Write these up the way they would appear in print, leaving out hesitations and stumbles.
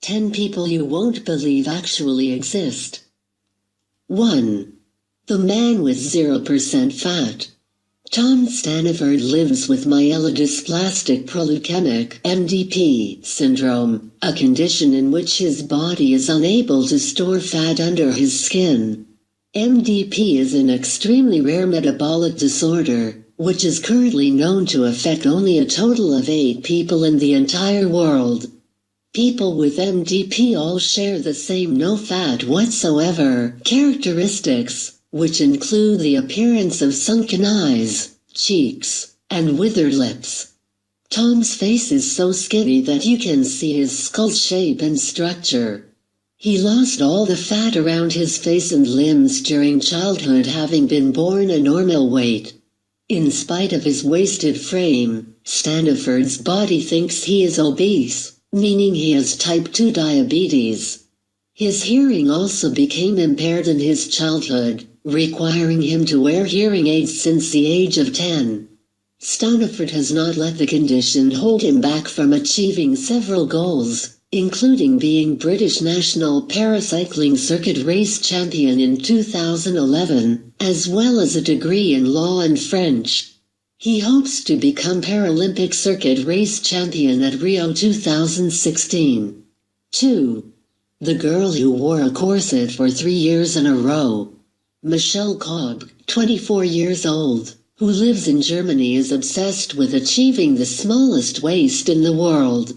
10 people you won't believe actually exist. 1. The man with 0% fat. Tom Staniford lives with myelodysplastic proleukemic (MDP) syndrome, a condition in which his body is unable to store fat under his skin. MDP is an extremely rare metabolic disorder, which is currently known to affect only a total of 8 people in the entire world. People with MDP all share the same no fat whatsoever characteristics, which include the appearance of sunken eyes, cheeks, and withered lips. Tom's face is so skinny that you can see his skull shape and structure. He lost all the fat around his face and limbs during childhood, having been born a normal weight. In spite of his wasted frame, Staniford's body thinks he is obese, meaning he has type 2 diabetes. His hearing also became impaired in his childhood, requiring him to wear hearing aids since the age of 10. Staniford has not let the condition hold him back from achieving several goals, including being British National Paracycling Circuit Race Champion in 2011, as well as a degree in law and French. He hopes to become Paralympic Circuit Race Champion at Rio 2016. 2. The girl who wore a corset for 3 years in a row. Michelle Cobb, 24 years old, who lives in Germany, is obsessed with achieving the smallest waist in the world.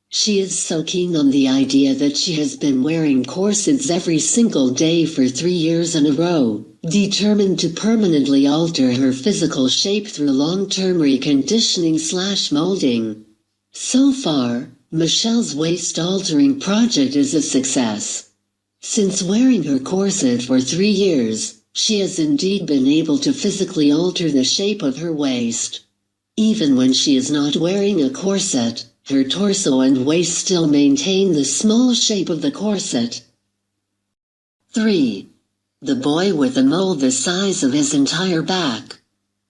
She is so keen on the idea that she has been wearing corsets every single day for 3 years in a row, determined to permanently alter her physical shape through long-term reconditioning/molding. So far, Michelle's waist-altering project is a success. Since wearing her corset for 3 years, she has indeed been able to physically alter the shape of her waist. Even when she is not wearing a corset, her torso and waist still maintain the small shape of the corset. 3. The boy with a mole the size of his entire back.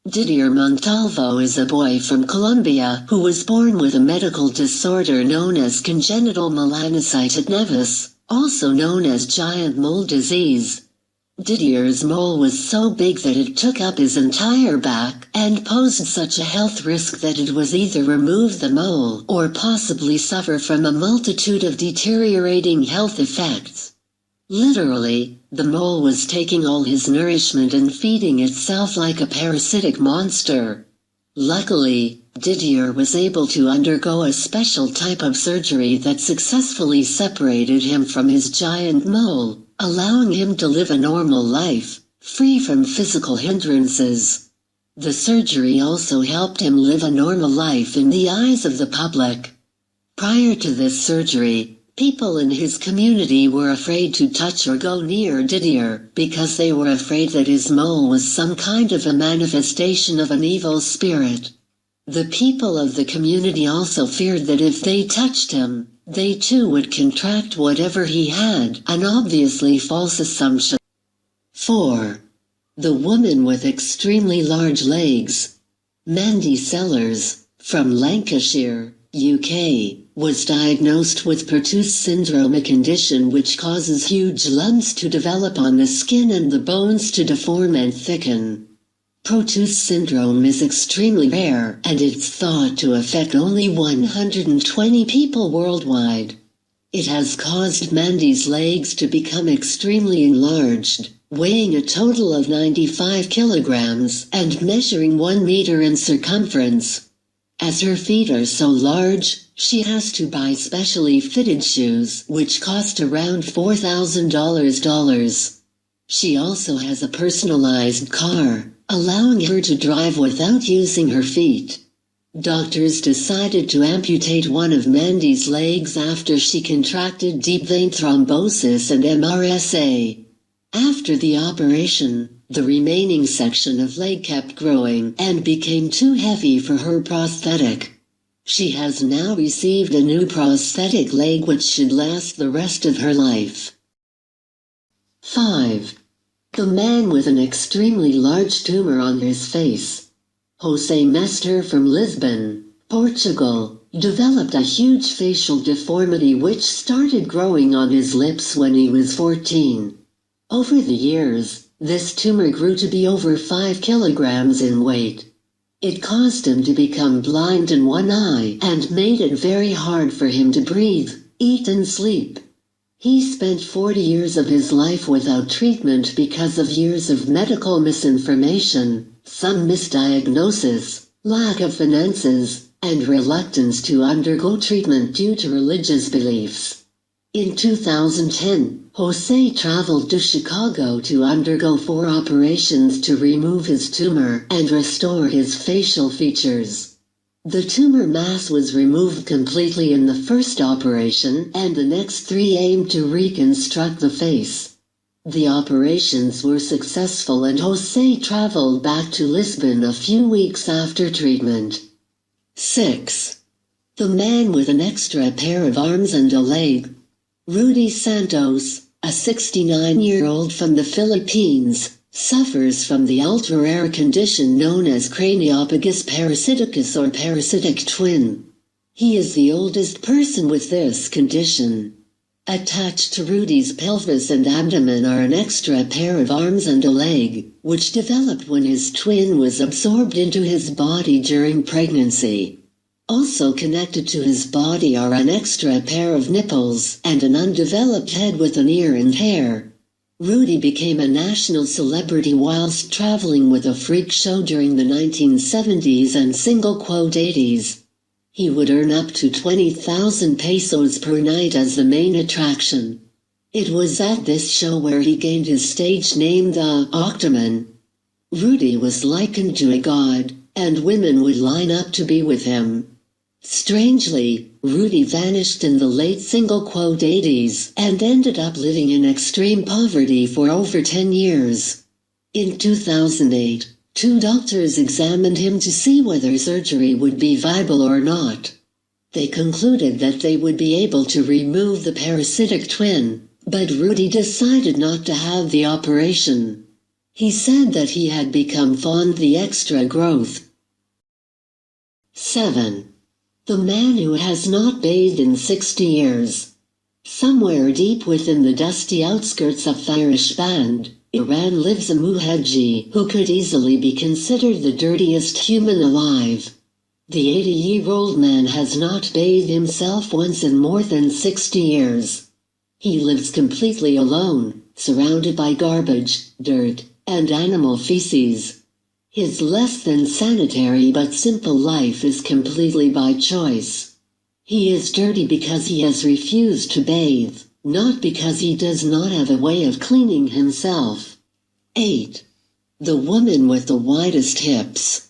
Didier Montalvo is a boy from Colombia who was born with a medical disorder known as congenital melanocytic nevus, also known as giant mole disease. Didier's mole was so big that it took up his entire back and posed such a health risk that it was either remove the mole or possibly suffer from a multitude of deteriorating health effects. Literally, the mole was taking all his nourishment and feeding itself like a parasitic monster. Luckily, Didier was able to undergo a special type of surgery that successfully separated him from his giant mole, allowing him to live a normal life, free from physical hindrances. The surgery also helped him live a normal life in the eyes of the public. Prior to this surgery, people in his community were afraid to touch or go near Didier because they were afraid that his mole was some kind of a manifestation of an evil spirit. The people of the community also feared that if they touched him, they too would contract whatever he had, an obviously false assumption. 4. The woman with extremely large legs. Mandy Sellers, from Lancashire, UK, was diagnosed with Pertussis syndrome, a condition which causes huge lumps to develop on the skin and the bones to deform and thicken. Pertussis syndrome is extremely rare, and it's thought to affect only 120 people worldwide. It has caused Mandy's legs to become extremely enlarged, weighing a total of 95 kilograms and measuring 1 meter in circumference. As her feet are so large, she has to buy specially fitted shoes, which cost around $4,000. She also has a personalized car, allowing her to drive without using her feet. Doctors decided to amputate one of Mandy's legs after she contracted deep vein thrombosis and MRSA. After the operation, the remaining section of leg kept growing and became too heavy for her prosthetic. She has now received a new prosthetic leg which should last the rest of her life. 5. The man with an extremely large tumor on his face. Jose Mestre from Lisbon, Portugal, developed a huge facial deformity which started growing on his lips when he was 14. Over the years, this tumor grew to be over 5 kilograms in weight. It caused him to become blind in one eye and made it very hard for him to breathe, eat and sleep. He spent 40 years of his life without treatment because of years of medical misinformation, some misdiagnosis, lack of finances, and reluctance to undergo treatment due to religious beliefs. In 2010, Jose traveled to Chicago to undergo 4 operations to remove his tumor and restore his facial features. The tumor mass was removed completely in the first operation, and the next 3 aimed to reconstruct the face. The operations were successful and Jose traveled back to Lisbon a few weeks after treatment. 6. The man with an extra pair of arms and a leg. Rudy Santos, a 69-year-old from the Philippines, suffers from the ultra-rare condition known as craniopagus parasiticus or parasitic twin. He is the oldest person with this condition. Attached to Rudy's pelvis and abdomen are an extra pair of arms and a leg, which developed when his twin was absorbed into his body during pregnancy. Also connected to his body are an extra pair of nipples and an undeveloped head with an ear and hair. Rudy became a national celebrity whilst traveling with a freak show during the 1970s and '80s. He would earn up to 20,000 pesos per night as the main attraction. It was at this show where he gained his stage name the Octaman. Rudy was likened to a god, and women would line up to be with him. Strangely, Rudy vanished in the late '80s and ended up living in extreme poverty for over 10 years. In 2008, 2 doctors examined him to see whether surgery would be viable or not. They concluded that they would be able to remove the parasitic twin, but Rudy decided not to have the operation. He said that he had become fond of the extra growth. 7. The man who has not bathed in 60 years. Somewhere deep within the dusty outskirts of Firishband, Iran lives a muhajji who could easily be considered the dirtiest human alive. The 80-year-old man has not bathed himself once in more than 60 years. He lives completely alone, surrounded by garbage, dirt, and animal feces. His less than sanitary but simple life is completely by choice. He is dirty because he has refused to bathe, not because he does not have a way of cleaning himself. 8. The woman with the widest hips.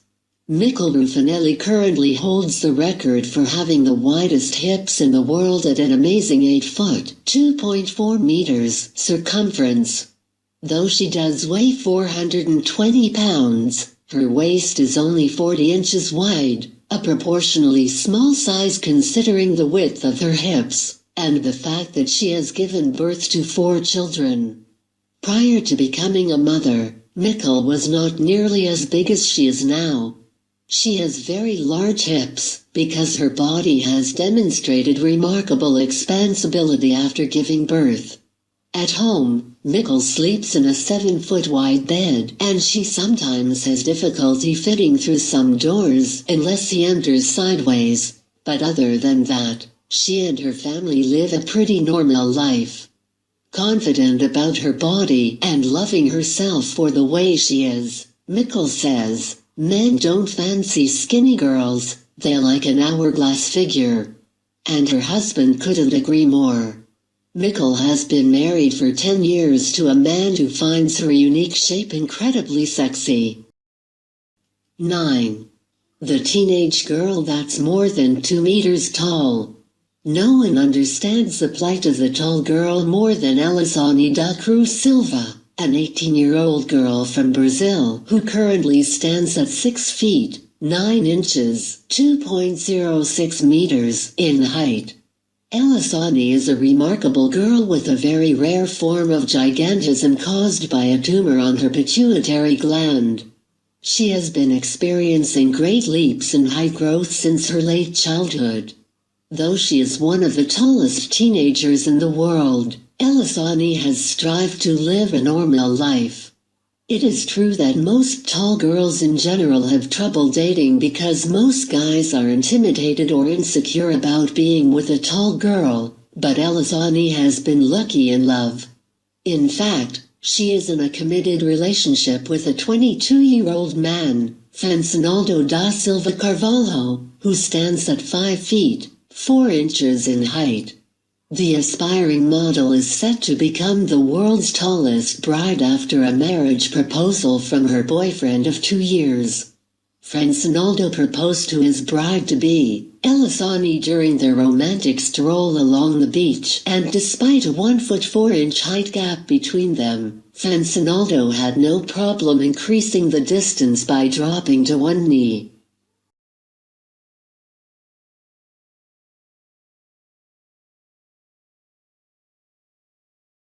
Mikkel Rufinelli currently holds the record for having the widest hips in the world at an amazing 8 foot, 2.4 meters circumference. Though she does weigh 420 pounds, her waist is only 40 inches wide, a proportionally small size considering the width of her hips, and the fact that she has given birth to 4 children. Prior to becoming a mother, Mikkel was not nearly as big as she is now. She has very large hips, because her body has demonstrated remarkable expansibility after giving birth. At home, Mikkel sleeps in a 7-foot-wide bed, and she sometimes has difficulty fitting through some doors unless he enters sideways, but other than that, she and her family live a pretty normal life. Confident about her body and loving herself for the way she is, Mikkel says, "Men don't fancy skinny girls, they like an hourglass figure." And her husband couldn't agree more. Mikkel has been married for 10 years to a man who finds her unique shape incredibly sexy. 9. The teenage girl that's more than 2 meters tall. No one understands the plight of the tall girl more than Elisane da Cruz Silva, an 18-year-old girl from Brazil who currently stands at 6 feet, 9 inches, 2.06 meters in height. Elisane is a remarkable girl with a very rare form of gigantism caused by a tumor on her pituitary gland. She has been experiencing great leaps in height growth since her late childhood. Though she is one of the tallest teenagers in the world, Elisani has strived to live a normal life. It is true that most tall girls in general have trouble dating because most guys are intimidated or insecure about being with a tall girl, but Elisani has been lucky in love. In fact, she is in a committed relationship with a 22-year-old man, Francinaldo da Silva Carvalho, who stands at 5 feet, 4 inches in height. The aspiring model is set to become the world's tallest bride after a marriage proposal from her boyfriend of 2 years. Francinaldo proposed to his bride-to-be, Elisani, during their romantic stroll along the beach, and despite a 1-foot-4-inch height gap between them, Francinaldo had no problem increasing the distance by dropping to one knee.